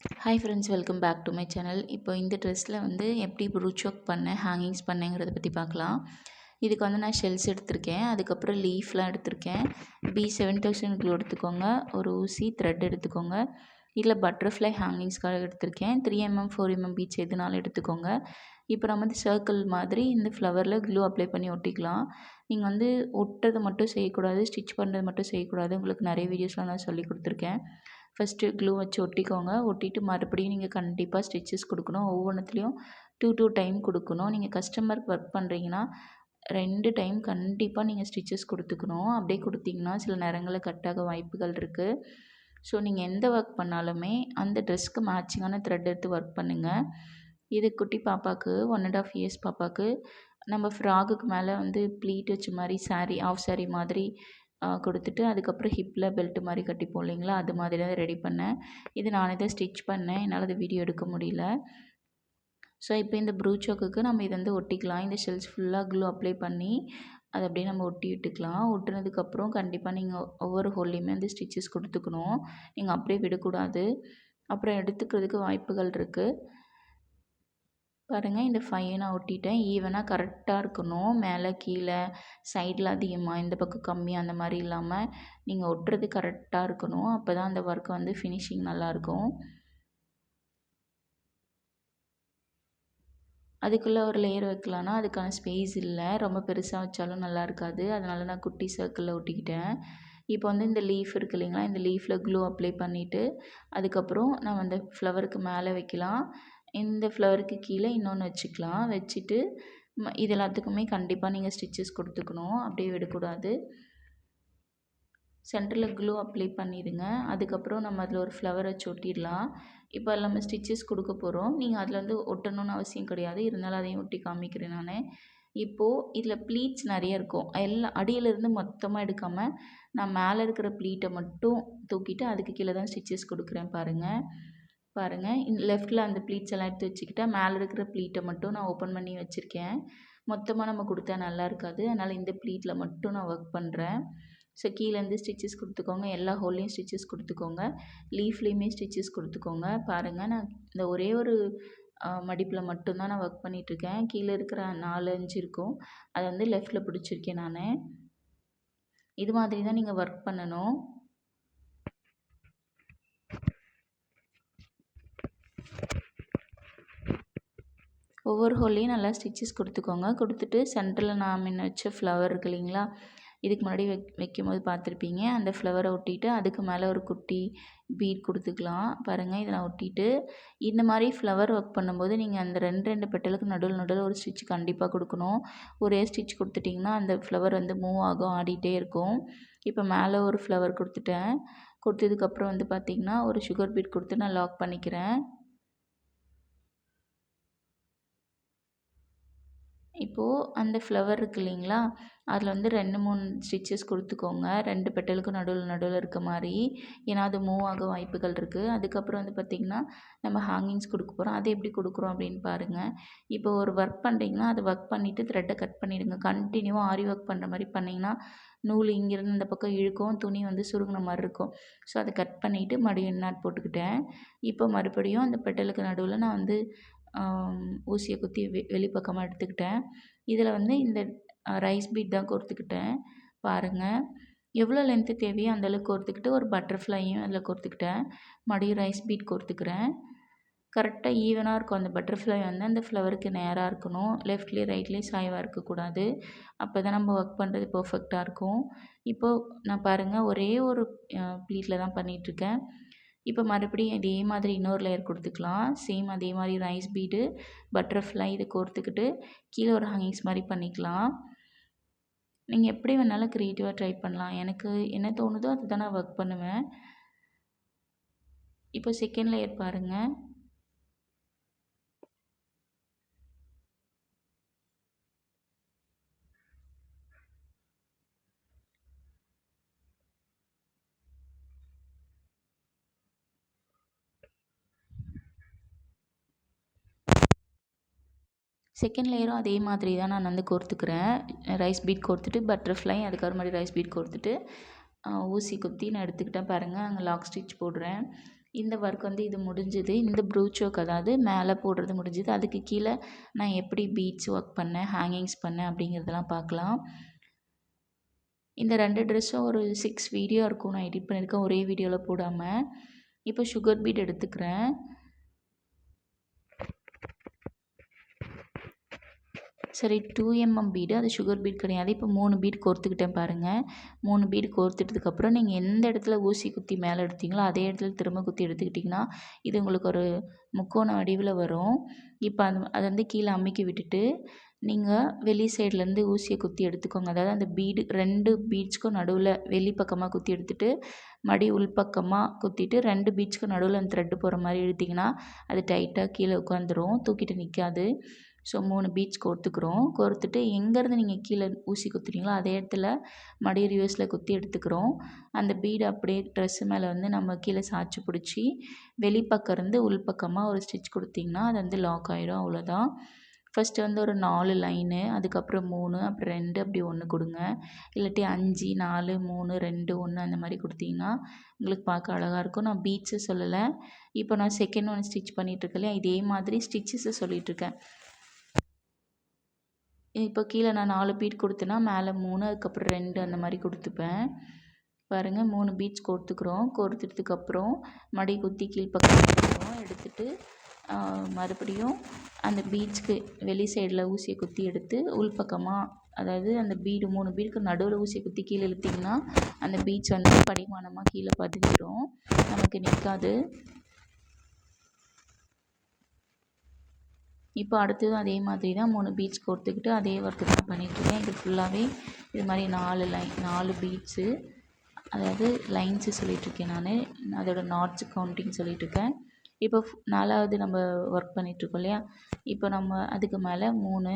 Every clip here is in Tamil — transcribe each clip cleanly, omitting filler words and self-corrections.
Hi friends, welcome back to my channel. இப்போ இந்த ட்ரெஸ்ஸில் வந்து எப்படி ப்ரூச் ஒர்க் பண்ணேன், ஹேங்கிங்ஸ் பண்ணேங்கிறத பற்றி பார்க்கலாம். இதுக்கு வந்து நான் ஷெல்ஸ் எடுத்திருக்கேன், அதுக்கப்புறம் லீஃப்லாம் எடுத்திருக்கேன். B7000 க்ளூ எடுத்துக்கோங்க, ஒரு ஊசி த்ரெட் எடுத்துக்கோங்க. இதில் பட்டர்ஃப்ளை ஹேங்கிங்ஸ்க்காக எடுத்திருக்கேன். 3mm 4mm பீச் எதுனாலும் எடுத்துக்கோங்க. இப்போ நம்ம வந்து சர்க்கிள் மாதிரி இந்த ஃப்ளவரில் க்ளூ அப்ளை பண்ணி ஒட்டிக்கலாம். நீங்கள் வந்து ஒட்டுறது மட்டும் செய்யக்கூடாது, ஸ்டிச் பண்ணுறது மட்டும் செய்யக்கூடாது. உங்களுக்கு நிறைய வீடியோஸ்லாம் நான் சொல்லி கொடுத்துருக்கேன். ஃபஸ்ட்டு க்ளூ வச்சு ஒட்டிக்கோங்க. ஒட்டிட்டு மறுபடியும் நீங்கள் கண்டிப்பாக ஸ்டிச்சஸ் கொடுக்கணும். ஒவ்வொன்றுத்துலேயும் 2 டைம் கொடுக்கணும். நீங்கள் கஸ்டமருக்கு ஒர்க் பண்ணுறீங்கன்னா 2 டைம் கண்டிப்பாக நீங்கள் ஸ்டிச்சஸ் கொடுத்துக்கணும். அப்படியே கொடுத்தீங்கன்னா சில நேரங்களில் கட்டாக வாய்ப்புகள் இருக்குது. ஸோ நீங்கள் எந்த ஒர்க் பண்ணாலுமே அந்த ட்ரெஸ்க்கு மேட்சிங்கான த்ரெட் எடுத்து ஒர்க் பண்ணுங்கள். இது குட்டி பாப்பாவுக்கு 1.5 இயர்ஸ் பாப்பாவுக்கு நம்ம ஃப்ராகுக்கு மேலே வந்து ப்ளீட் வச்ச மாதிரி சாரீ ஆஃப் சாரீ மாதிரி கொடுத்துட்டு அதுக்கப்புறம் ஹிப்பில் பெல்ட் மாதிரி கட்டிப்போம் இல்லைங்களா, அது மாதிரி தான் ரெடி பண்ணேன். இது நானே தான் ஸ்டிச் பண்ணேன், என்னால் அது வீடியோ எடுக்க முடியல. ஸோ இப்போ இந்த ப்ரூச் ஒர்க்குக்கு நம்ம இதை வந்து ஒட்டிக்கலாம். இந்த ஷெல்ஸ் ஃபுல்லாக க்ளூ அப்ளை பண்ணி அதை அப்படியே நம்ம ஒட்டி விட்டுக்கலாம். ஒட்டுனதுக்கப்புறம் கண்டிப்பாக நீங்கள் ஒவ்வொரு ஹோல்லையுமே வந்து ஸ்டிச்சஸ் கொடுத்துக்கணும். நீங்கள் அப்படியே விடக்கூடாது, அப்புறம் எடுத்துக்கிறதுக்கு வாய்ப்புகள் இருக்குது. பாருங்கள், இந்த 5 நான் ஒட்டிட்டேன். ஈவனாக கரெக்டாக இருக்கணும். மேலே கீழே சைடில் அதிகமாக இந்த பக்கம் கம்மி அந்த மாதிரி இல்லாமல் நீங்கள் ஒட்டுறது கரெக்டாக இருக்கணும். அப்போ தான் அந்த ஒர்க் வந்து ஃபினிஷிங் நல்லாயிருக்கும். அதுக்குள்ளே ஒரு லேயர் வைக்கலான்னா அதுக்கான ஸ்பேஸ் இல்லை, ரொம்ப பெருசாக வச்சாலும் நல்லா இருக்காது. அதனால் நான் குட்டி சர்க்கிளில் ஒட்டிக்கிட்டேன். இப்போ வந்து இந்த லீஃப் இருக்குது இல்லைங்களா, இந்த லீஃபில் க்ளூ அப்ளை பண்ணிவிட்டு அதுக்கப்புறம் நம்ம அந்த ஃப்ளவருக்கு மேலே வைக்கலாம். இந்த ஃப்ளவருக்கு கீழே இன்னொன்று வச்சுக்கலாம். வச்சுட்டு இது எல்லாத்துக்குமே கண்டிப்பாக நீங்கள் ஸ்டிச்சஸ் கொடுத்துக்கணும், அப்படியே விடக்கூடாது. சென்டரில் க்ளூ அப்ளை பண்ணிடுங்க. அதுக்கப்புறம் நம்ம அதில் ஒரு ஃப்ளவர் வச்சு ஒட்டிடலாம். இப்போ அதில் நம்ம ஸ்டிச்சஸ் கொடுக்க போகிறோம். நீங்கள் அதில் வந்து ஒட்டணும்னு அவசியம் கிடையாது, இருந்தாலும் அதையும் ஒட்டி காமிக்கிறேன் நான். இப்போது இதில் ப்ளீட்ஸ் நிறைய இருக்கும். எல்லாம் அடியிலேருந்து மொத்தமாக எடுக்காமல் நான் மேலே இருக்கிற ப்ளீட்டை மட்டும் தூக்கிட்டு அதுக்கு கீழே தான் ஸ்டிச்சஸ் கொடுக்குறேன். பாருங்கள் இந்த லெஃப்ட்டில் அந்த ப்ளீட்ஸ் எல்லாம் எடுத்து வச்சுக்கிட்டா மேலே இருக்கிற ப்ளீட்டை மட்டும் நான் ஓப்பன் பண்ணி வச்சுருக்கேன். மொத்தமாக நம்ம கொடுத்தா நல்லா இருக்காது, அதனால் இந்த ப்ளீட்டில் மட்டும் நான் ஒர்க் பண்ணுறேன். ஸோ கீழேருந்து ஸ்டிச்சஸ் கொடுத்துக்கோங்க, எல்லா ஹோல்லையும் ஸ்டிச்சஸ் கொடுத்துக்கோங்க, லீஃப்லேயுமே ஸ்டிச்சஸ் கொடுத்துக்கோங்க. பாருங்கள், நான் இந்த ஒரே ஒரு மடிப்பில் மட்டும்தான் நான் ஒர்க் பண்ணிகிட்ருக்கேன். கீழே இருக்கிற 4, 5 இருக்கும், அதை வந்து லெஃப்ட்டில் பிடிச்சிருக்கேன் நான். இது மாதிரி தான் நீங்கள் ஒர்க் பண்ணணும். ஒவ்வொரு ஹோல்லையும் நல்லா ஸ்டிச்சஸ் கொடுத்துக்கோங்க. கொடுத்துட்டு சென்டரில் நான் முன்ன வச்ச ஃப்ளவர் இருக்கு இல்லைங்களா, இதுக்கு முன்னாடி வைக்கும்போது பார்த்துருப்பீங்க, அந்த ஃப்ளவரை ஒட்டிட்டு அதுக்கு மேலே ஒரு குட்டி பீட் கொடுத்துக்கலாம். பாருங்கள், இதை நான் ஒட்டிட்டு இந்த மாதிரி ஃப்ளவர் ஒர்க் பண்ணும்போது நீங்கள் அந்த 2 பெட்டலுக்கு நடுவில் ஒரு ஸ்டிச் கண்டிப்பாக கொடுக்கணும். ஒரே ஸ்டிச் கொடுத்துட்டிங்கன்னா அந்த ஃப்ளவர் வந்து மூவ் ஆகும், ஆடிட்டே இருக்கும். இப்போ மேலே ஒரு ஃப்ளவர் கொடுத்துட்டேன். கொடுத்ததுக்கப்புறம் வந்து பார்த்திங்கன்னா ஒரு சுகர் பீட் கொடுத்து நான் லாக் பண்ணிக்கிறேன். இப்போது அந்த ஃப்ளவர் இருக்குது இல்லைங்களா, அதில் வந்து 2, 3 ஸ்டிச்சஸ் கொடுத்துக்கோங்க, 2 பெட்டலுக்கும் நடுவில் இருக்க மாதிரி. ஏன்னா அது மூவ் ஆக வாய்ப்புகள் இருக்குது. அதுக்கப்புறம் வந்து பார்த்திங்கன்னா நம்ம ஹேங்கிங்ஸ் கொடுக்க போகிறோம். அது எப்படி கொடுக்குறோம் அப்படின்னு பாருங்கள். இப்போ ஒரு ஒர்க் பண்ணுறீங்கன்னா அது ஒர்க் பண்ணிவிட்டு த்ரெட்டை கட் பண்ணிவிடுங்க. கண்டினியூவாக ஆரி ஒர்க் பண்ணுற மாதிரி பண்ணிங்கன்னா நூல் இங்கேருந்து இந்த பக்கம் இழுக்கும், துணி வந்து சுருங்கின மாதிரி இருக்கும். ஸோ அதை கட் பண்ணிவிட்டு மறுபடியும் நாட் போட்டுக்கிட்டேன். இப்போ மறுபடியும் அந்த பெட்டலுக்கு நடுவில் நான் வந்து ஊசியை குத்தி வெளிப்பக்கமாக எடுத்துக்கிட்டேன். இதில் வந்து இந்த ரைஸ் பீட் தான் கோர்த்துக்கிட்டேன். பாருங்கள், எவ்வளோ லென்த்து தேவையோ அந்தளவுக்கு கோர்த்துக்கிட்டு ஒரு பட்டர்ஃப்ளையும் அதில் கோர்த்துக்கிட்டேன். மறுபடியும் ரைஸ் பீட் கோர்த்துக்கிறேன். கரெக்டாக ஈவனாக இருக்கும். அந்த பட்டர்ஃப்ளை வந்து அந்த ஃப்ளவருக்கு நேராக இருக்கணும், லெஃப்ட்லேயும் ரைட்லேயும் சாய்வாக இருக்கக்கூடாது. அப்போ தான் நம்ம ஒர்க் பண்ணுறது பர்ஃபெக்டாக இருக்கும். இப்போது நான் பாருங்கள் ஒரே ஒரு ப்ளீட்டில் தான் பண்ணிகிட்ருக்கேன். இப்போ மறுபடியும் இதே மாதிரி இன்னொரு லேயர் கொடுத்துக்கலாம். சேம் அதே மாதிரி ரைஸ் பீடு, பட்டர்ஃப்ளை இதை கோர்த்துக்கிட்டு கீழே ஒரு ஹேங்கிங்ஸ் மாதிரி பண்ணிக்கலாம். நீங்கள் எப்படி வேணாலும் க்ரியேட்டிவாக ட்ரை பண்ணலாம். எனக்கு என்ன தோணுதோ அதை தான் நான் ஒர்க் பண்ணுவேன். இப்போ செகண்ட் லேயர் பாருங்கள். செகண்ட் லேயரும் அதே மாதிரி தான் நான் வந்து கோர்த்துக்கிறேன். ரைஸ் பீட் கோர்த்துட்டு பட்டர்ஃப்ளை, அதுக்கப்புறம் மாதிரி ரைஸ் பீட் கோர்த்துட்டு ஊசி குத்தி நான் எடுத்துக்கிட்டேன். பாருங்கள், அங்கே லாக் ஸ்டிச் போடுறேன். இந்த ஒர்க் வந்து இது முடிஞ்சுது. இந்த ப்ரூச்சோக் அதாவது மேலே போடுறது முடிஞ்சுது. அதுக்கு கீழே நான் எப்படி பீட்ஸ் ஒர்க் பண்ணேன், ஹேங்கிங்ஸ் பண்ணேன் அப்படிங்கிறதெல்லாம் பார்க்கலாம். இந்த 2 ட்ரெஸ்ஸும் ஒரு 6 வீடியோ இருக்கும் நான் எடிட் பண்ணியிருக்கேன் ஒரே வீடியோவில் போடாமல். இப்போ சுகர் பீட் எடுத்துக்கிறேன். சரி 2 mm பீடு, அது சுகர் பீட் கிடையாது. இப்போ 3 பீட் கோர்த்துக்கிட்டேன் பாருங்கள். 3 பீடு கோர்த்துட்டதுக்கப்புறம் நீங்கள் எந்த இடத்துல ஊசி குத்தி மேலே எடுத்தீங்களோ அதே இடத்துல திரும்ப குத்தி எடுத்துக்கிட்டிங்கன்னா இது உங்களுக்கு ஒரு முக்கோண வடிவில் வரும். இப்போ அது வந்து கீழே அமுக்கி விட்டுட்டு நீங்கள் வெளி சைட்லேருந்து ஊசியை குத்தி எடுத்துக்கோங்க. அதாவது அந்த பீடு 2 பீட்ஸ்க்கும் நடுவில் வெளி பக்கமாக குத்தி எடுத்துகிட்டு மடி உள்பக்கமாக குத்திட்டு 2 பீட்ஸ்க்கும் நடுவில் அந்த த்ரெட்டு போகிற மாதிரி இழுத்திங்கன்னா அது டைட்டாக கீழே உட்காந்துரும், தூக்கிட்டு நிற்காது. So 3 beads கோர்த்துக்கிறோம். கோர்த்துட்டு எங்கேருந்து நீங்கள் கீழே ஊசி குத்துறீங்களோ அதே இடத்துல மடி ரிவர்ஸில் குத்தி எடுத்துக்கிறோம். அந்த பீடு அப்படியே ட்ரெஸ்ஸு மேலே வந்து நம்ம கீழே சாய்ச்சி பிடிச்சி வெளிப்பக்கம் இருந்து உள்பக்கமாக ஒரு ஸ்டிச் கொடுத்திங்கன்னா அது வந்து லாக் ஆகிடும். அவ்வளோதான். ஃபஸ்ட்டு வந்து ஒரு 4 லைனு, அதுக்கப்புறம் 3, அப்புறம் 2 அப்படி 1 கொடுங்க. இல்லாட்டி 5, 4, 3, 2, 1 அந்த மாதிரி கொடுத்தீங்கன்னா உங்களுக்கு பார்க்க அழகாக இருக்கும். நான் பீட்ஸு சொல்லலை. இப்போ நான் செகண்ட் ஒன் ஸ்டிச் பண்ணிகிட்ருக்கேன் இல்லையா, இதே மாதிரி ஸ்டிச்சஸை சொல்லிகிட்ருக்கேன். இப்போ கீழே நான் 4 பீட் கொடுத்தேன்னா மேலே 3, அதுக்கப்புறம் 2 அந்த மாதிரி கொடுத்துப்பேன். பாருங்கள் 3 பீட்ஸ் கோர்த்துக்கிறோம். கோர்த்துட்டதுக்கப்புறம் மடி குத்தி கீழ்ப்பக்கம் எடுத்துகிட்டு மறுபடியும் அந்த பீட்ஸ்க்கு வெளி சைடில் ஊசியை குத்தி எடுத்து உள்பக்கமாக அதாவது அந்த பீடு 3 பீடுக்கு நடுவில் ஊசியை குத்தி கீழே இழுத்திங்கன்னா அந்த பீட்ஸ் வந்து படிமானமாக கீழே பதிஞ்சிடும், நமக்கு நிற்காது. இப்போ அடுத்ததும் அதே மாதிரி தான் 3 பீட்ஸ் கோர்த்துக்கிட்டு அதே ஒர்க்கு தான் பண்ணிகிட்ருக்கேன். இது ஃபுல்லாகவே இது மாதிரி 4 பீட்ஸு அதாவது லைன்ஸு சொல்லிகிட்ருக்கேன் நான். அதோட நாட்ஸ் கவுண்டிங் சொல்லிகிட்ருக்கேன். இப்போ 4வது நம்ம ஒர்க் பண்ணிகிட்ருக்கோம் இல்லையா, இப்போ நம்ம அதுக்கு மேலே 3,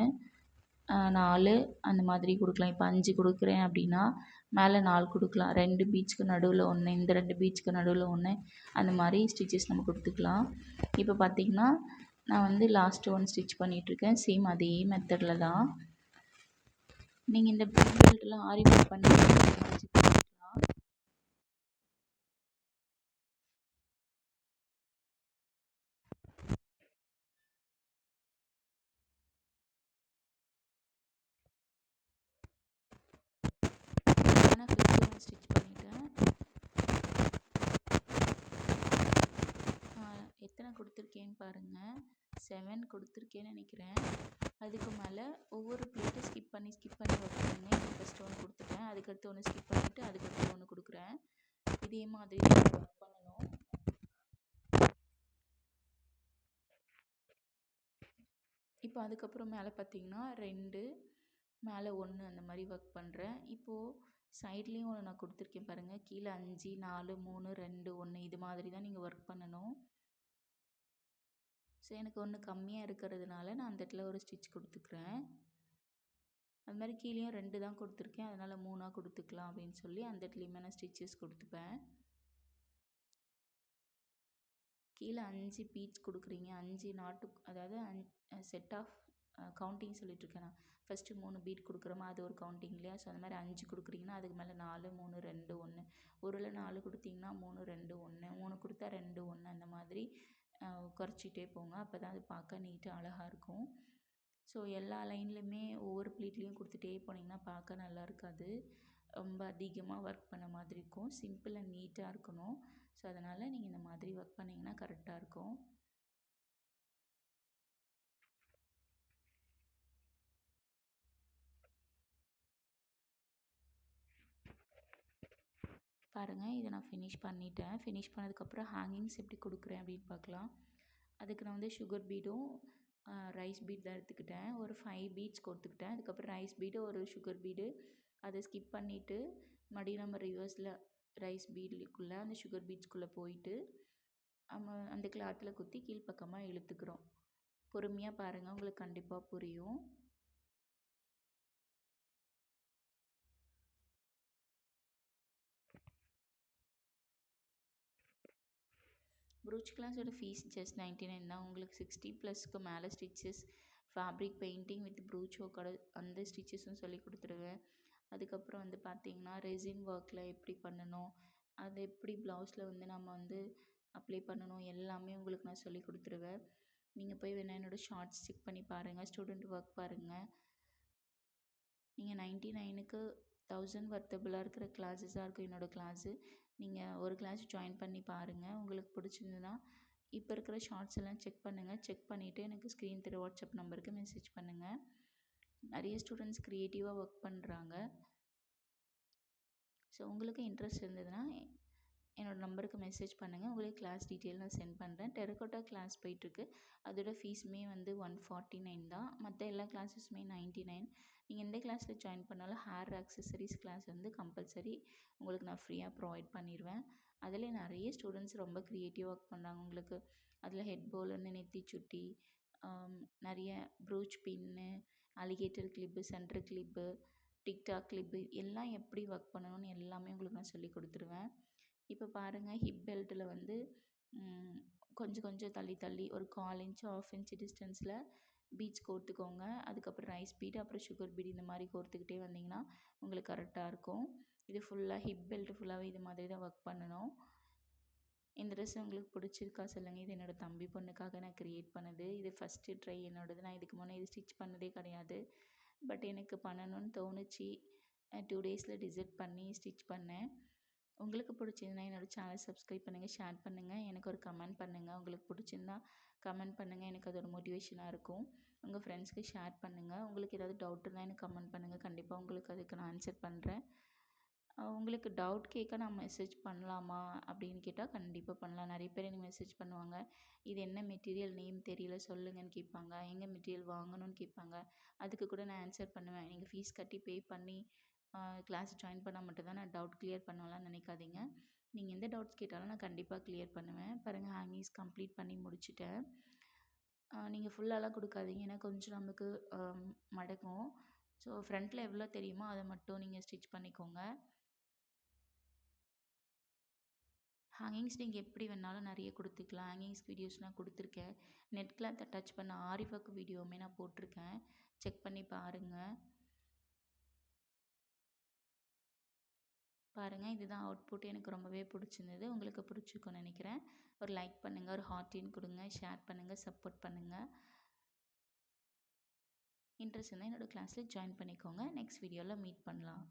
4 அந்த மாதிரி கொடுக்கலாம். இப்போ 5 கொடுக்குறேன் அப்படின்னா மேலே 4 கொடுக்கலாம். 2 பீட்ஸ்க்கு நடுவில் 1, இந்த 2 பீட்ஸ்க்கு நடுவில் 1 அந்த மாதிரி ஸ்டிச்சஸ் நம்ம கொடுத்துக்கலாம். இப்போ பார்த்திங்கன்னா நான் வந்து லாஸ்ட்டு ஒன் ஸ்டிச் பண்ணிகிட்ருக்கேன். சேம் அதே மெத்தடில் தான். நீங்கள் இந்த பீட் பெல்ட்லாம் ஆரி ஒர்க் பண்ணி பண்ணிக்கலாம். நான் 5th ஒன் ஸ்டிச் பண்ணிட்டேன். எத்தனை கொடுத்துருக்கேன்னு பாருங்கள், 7 கொடுத்துருக்கேன்னு நினைக்கிறேன். அதுக்கு மேலே ஒவ்வொரு ப்ளீட்டை ஸ்கிப் பண்ணி ஒர்க் பண்ணுங்க. இப்போ ஃபஸ்ட்டு ஒன்று கொடுத்துட்டேன், அதுக்கடுத்து ஒன்று ஸ்கிப் பண்ணிவிட்டு அதுக்கடுத்து ஒன்று கொடுக்குறேன். இதே மாதிரி தான் ஒர்க் பண்ணணும். இப்போ அதுக்கப்புறம் மேலே பார்த்தீங்கன்னா 2, மேலே 1 அந்த மாதிரி ஒர்க் பண்ணுறேன். இப்போது சைட்லேயும் ஒன்று நான் கொடுத்துருக்கேன் பாருங்கள், கீழே 5, 4, 3, 2, 1 இது மாதிரி தான் நீங்கள் ஒர்க் பண்ணணும். ஸோ எனக்கு ஒன்று கம்மியாக இருக்கிறதுனால நான் அந்த இடத்துல ஒரு ஸ்டிச் கொடுத்துக்கிறேன். அது மாதிரி கீழேயும் 2 தான் கொடுத்துருக்கேன், அதனால் 3ஆக கொடுத்துக்கலாம் அப்படின்னு சொல்லி அந்த இடத்துலையுமே நான் ஸ்டிச்சஸ் கொடுத்துப்பேன். கீழே 5 பீட்ஸ் கொடுக்குறீங்க, 5 நாட்டு அதாவது செட் ஆஃப் கவுண்டிங் சொல்லிகிட்ருக்கேன் நான். ஃபஸ்ட்டு 3 பீட் கொடுக்குறோமா அது ஒரு கவுண்டிங் இல்லையா, ஸோ அந்த மாதிரி 5 கொடுக்குறீங்கன்னா அதுக்கு மேலே 4, 3, 2, 1, ஒருவேளை 4 கொடுத்தீங்கன்னா 3, 2, 1, 3 கொடுத்தா 2, 1 அந்த மாதிரி குறைச்சிட்டே போங்க. அப்போ தான் அது பார்க்க நீட்டாக அழகாக இருக்கும். ஸோ எல்லா லைன்லையுமே ஒவ்வொரு ப்ளீட்லேயும் கொடுத்துட்டே போனீங்கன்னா பார்க்க நல்லா இருக்காது, ரொம்ப அதிகமாக ஒர்க் பண்ண மாதிரி இருக்கும். சிம்பிள் அண்ட் நீட்டாக இருக்கணும். ஸோ அதனால் நீங்கள் இந்த மாதிரி ஒர்க் பண்ணிங்கன்னா கரெக்டாக இருக்கும். பாருங்கள், இதை நான் ஃபினிஷ் பண்ணிட்டேன். ஃபினிஷ் பண்ணதுக்கப்புறம் ஹேங்கிங்ஸ் எப்படி கொடுக்குறேன் அப்படின்னு பார்க்கலாம். அதுக்கு நான் வந்து சுகர் பீடும் ரைஸ் பீட் தான் எடுத்துக்கிட்டேன். ஒரு 5 பீட்ஸ் கொடுத்துக்கிட்டேன். அதுக்கப்புறம் ரைஸ் பீடு ஒரு சுகர் பீடு அதை ஸ்கிப் பண்ணிவிட்டு மறுபடியும் நம்ம ரிவர்ஸில் ரைஸ் பீடுக்குள்ளே அந்த சுகர் பீட்ஸ்குள்ளே போயிட்டு நம்ம அந்த கிளாத்தில் குத்தி கீழ்ப்பக்கமாக இழுத்துக்கிறோம். பொறுமையாக பாருங்கள், உங்களுக்கு கண்டிப்பாக புரியும். ப்ரூச் கிளாஸோட ஃபீஸ் ஜஸ்ட் 99 தான். உங்களுக்கு 60+ மேலே stitches, fabric painting with brooch ஒர்க்கோட அந்த ஸ்டிச்சஸும் சொல்லி கொடுத்துருவேன். அதுக்கப்புறம் வந்து பார்த்திங்கன்னா ரெசின் ஒர்க்கில் எப்படி பண்ணணும், அது எப்படி ப்ளவுஸில் வந்து நம்ம வந்து அப்ளை பண்ணணும் எல்லாமே உங்களுக்கு நான் சொல்லி கொடுத்துருவேன். நீங்கள் போய் வேணால் என்னோடய ஷார்ட்ஸ் செக் பண்ணி பாருங்கள், ஸ்டூடெண்ட் ஒர்க் பாருங்கள். நீங்கள் 99க்கு 1000 வர்த்தபுளாக இருக்கிற கிளாஸஸாக இருக்கும் என்னோடய கிளாஸு. நீங்கள் ஒரு கிளாஸ் ஜாயின் பண்ணி பாருங்கள். உங்களுக்கு பிடிச்சிருந்ததுன்னா இப்போ இருக்கிற ஷார்ட்ஸ் எல்லாம் செக் பண்ணுங்கள். செக் பண்ணிவிட்டு எனக்கு ஸ்க்ரீன் தர வாட்ஸ்அப் நம்பருக்கு மெசேஜ் பண்ணுங்கள். நிறைய ஸ்டூடெண்ட்ஸ் க்ரியேட்டிவாக ஒர்க் பண்ணுறாங்க. ஸோ உங்களுக்கு இன்ட்ரெஸ்ட் இருந்ததுன்னா என்னோடய நம்பருக்கு மெசேஜ் பண்ணுங்கள். உங்களுக்கு கிளாஸ் டீட்டெயில் நான் சென்ட் பண்ணுறேன். டெரகோட்டா கிளாஸ் போயிட்டுருக்கு. அதோட ஃபீஸுமே வந்து 149 தான். மற்ற எல்லா கிளாஸஸுமே 99. நீங்கள் எந்த கிளாஸில் ஜாயின் பண்ணாலும் ஹேர் ஆக்சசரிஸ் கிளாஸ் வந்து கம்பல்சரி உங்களுக்கு நான் ஃப்ரீயாக ப்ரொவைட் பண்ணிடுவேன். அதில் நிறைய ஸ்டூடெண்ட்ஸ் ரொம்ப க்ரியேட்டிவாக ஒர்க் பண்ணுறாங்க. உங்களுக்கு அதில் ஹெட் போலன்னு, நெத்தி சுட்டி, நிறைய brooch pin, alligator clip, centre clip, tic tac clip எல்லாம் எப்படி ஒர்க் பண்ணணும்னு எல்லாமே உங்களுக்கு நான் சொல்லி கொடுத்துருவேன். இப்போ பாருங்கள், ஹிப் பெல்ட்டில் வந்து கொஞ்சம் கொஞ்சம் தள்ளி தள்ளி ஒரு 1/4 இன்ச் 1/2 இன்ச் டிஸ்டன்ஸில் பீட்ஸ் கோர்த்துக்கோங்க. அதுக்கப்புறம் ரைஸ் பீட், அப்புறம் சுகர் பீட் இந்த மாதிரி கோர்த்துக்கிட்டே வந்தீங்கன்னா உங்களுக்கு கரெக்டாக இருக்கும். இது ஃபுல்லாக ஹிப் பெல்ட் ஃபுல்லாகவே இது மாதிரி தான் ஒர்க் பண்ணணும். இந்த ட்ரெஸ் உங்களுக்கு பிடிச்சிருக்கா சொல்லுங்கள். இது என்னோடய தம்பி பொண்ணுக்காக நான் க்ரியேட் பண்ணது. இது ஃபஸ்ட்டு ட்ரை என்னோடது. நான் இதுக்கு முன்னே இது ஸ்டிச் பண்ணதே கிடையாது. பட் எனக்கு பண்ணணும்னு தோணுச்சு. 2 டேஸில் டிசைட் பண்ணி ஸ்டிச் பண்ணேன். உங்களுக்கு பிடிச்சிருந்தா என்னோடய சேனல் சப்ஸ்கிரைப் பண்ணுங்கள், ஷேர் பண்ணுங்கள், எனக்கு ஒரு கமெண்ட் பண்ணுங்கள். உங்களுக்கு பிடிச்சிருந்தா கமெண்ட் பண்ணுங்கள். எனக்கு அது ஒரு மோட்டிவேஷனாக இருக்கும். உங்கள் ஃப்ரெண்ட்ஸ்க்கு ஷேர் பண்ணுங்கள். உங்களுக்கு ஏதாவது டவுட் இருந்தால் எனக்கு கமெண்ட் பண்ணுங்கள். கண்டிப்பாக உங்களுக்கு அதுக்கு நான் ஆன்சர் பண்ணுறேன். உங்களுக்கு டவுட் கேட்க நான் மெசேஜ் பண்ணலாமா அப்படின்னு கேட்டால் கண்டிப்பாக பண்ணலாம். நிறைய பேர் எனக்கு மெசேஜ் பண்ணுவாங்க. இது என்ன மெட்டீரியல் நேம் தெரியல சொல்லுங்கன்னு கேட்பாங்க. எங்கே மெட்டீரியல் வாங்கணும்னு கேட்பாங்க. அதுக்கு கூட நான் ஆன்சர் பண்ணுவேன். நீங்கள் ஃபீஸ் கட்டி பே பண்ணி கிளாஸ் ஜாயின் பண்ணால் மட்டும்தான் நான் டவுட் கிளியர் பண்ணுவேன்லாம் நினைக்காதீங்க. நீங்கள் எந்த டவுட்ஸ் கேட்டாலும் நான் கண்டிப்பாக கிளியர் பண்ணுவேன். பாருங்கள், ஹேங்கிங்ஸ் கம்ப்ளீட் பண்ணி முடிச்சிட்டேன். நீங்கள் ஃபுல்லாலாம் கொடுக்காதீங்க, ஏன்னா கொஞ்சம் நமக்கு மடக்கும். ஸோ ஃப்ரண்ட்டில் எவ்வளோ தெரியுமோ அதை மட்டும் நீங்கள் ஸ்டிச் பண்ணிக்கோங்க. ஹேங்கிங்ஸ் நீங்கள் எப்படி வேணாலும் நிறைய கொடுத்துக்கலாம். ஹேங்கிங்ஸ் வீடியோஸ் நான் கொடுத்துருக்கேன். நெட் கிளாத் அட்டாச் பண்ண ஆரி ஒர்க் வீடியோவுமே நான் போட்டிருக்கேன். செக் பண்ணி பாருங்கள். பாருங்கள், இதுதான் அவுட்புட். எனக்கு ரொம்பவே பிடிச்சிருந்தது. உங்களுக்கு பிடிச்சிருக்கும்னு நினைக்கிறேன். ஒரு லைக் பண்ணுங்கள், ஒரு ஹார்ட்டின் கொடுங்க, ஷேர் பண்ணுங்கள், சப்போர்ட் பண்ணுங்கள். இன்ட்ரெஸ்ட் இருந்தால் என்னோடய கிளாஸில் ஜாயின் பண்ணிக்கோங்க. நெக்ஸ்ட் வீடியோவில் மீட் பண்ணலாம்.